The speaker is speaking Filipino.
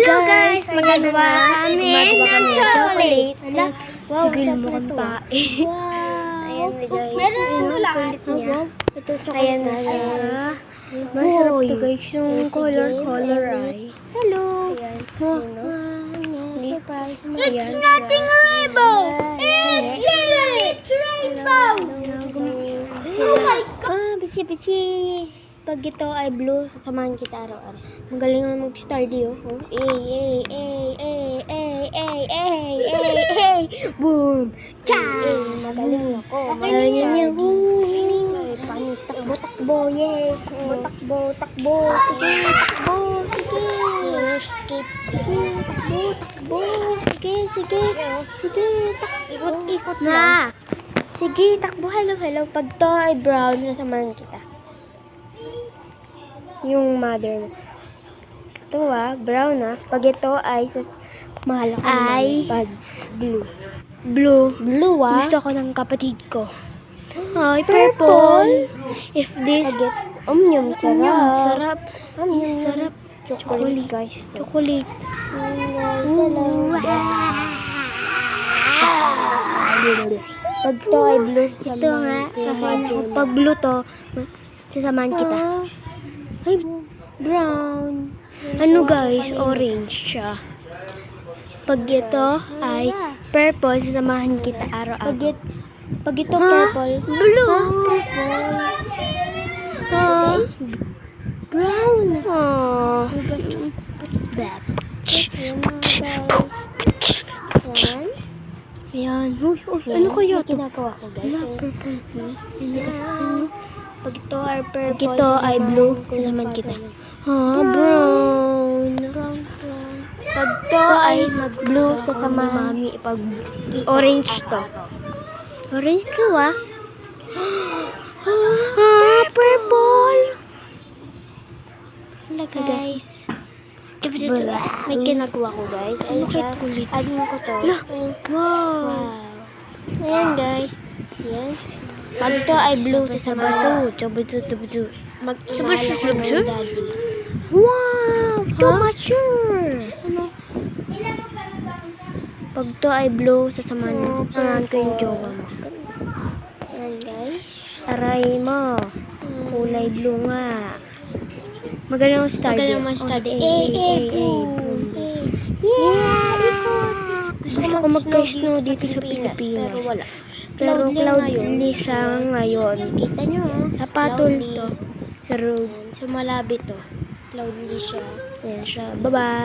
guys, magagawa kami ng chocolate. Wow, sigil mo kang pae. Ayan guys. Meron ito lahat. Ito chocolate na siya. Masarap to guys yung color ay. Hello. Surprise mo. It's nothing rainbow. It's rainbow. Oh my God. Bisi. Pag ito ay blue, sasamahan kita araw-araw. Magaling naman mag-stardy, oh. Boom! Cha! Magaling ako. Magaling niya. Takbo, yay! Takbo. Sige, takbo. Skate. Takbo. Sige. Ikot na. Sige, takbo. Hello. Pag to ay brown, sasamahan kita. Yung mother mo. Ito brown Pag ito ay mahal ako ay pag blue. Blue Gusto ko ng kapatid ko. Ay, purple. If this yum, sarap. Sarap. Chocolate guys. Chocolate. Pag to ay blue, sasamahan ko. Pag blue to, sasamahan kita. Ay, brown. Ano guys, orange siya. Pag ito ay purple, sasamahan kita araw-araw. Pag ito purple, blue. Brown. Ayan. Ano kaya ito? Ginagawa ko guys. Purple. Pag ito ay purple, pag ito ay blue, sasamahan kita. Brown. Pag ito ay mag-blue, sasamahan mami. Pag orange to. Orange to purple. Wala guys. May ginagawa ko guys. Ano kulit? Alin ko to. Wow. Ayan guys. Ayan. Pag ito ay blue, sasamahan. Wow! Too mature! Pag ito ay blue, sasamahan ko yung jowa mo. Ayan guys. Aray mo. Kulay blue nga. Magaling mag-study. Gusto ko mag-snow dito sa Pilipinas. Pero cloudy siya ngayon. Kita nyo sa patol to. Sa road. Sa Malabit to. Cloudy siya. Ayan siya. Bye-bye.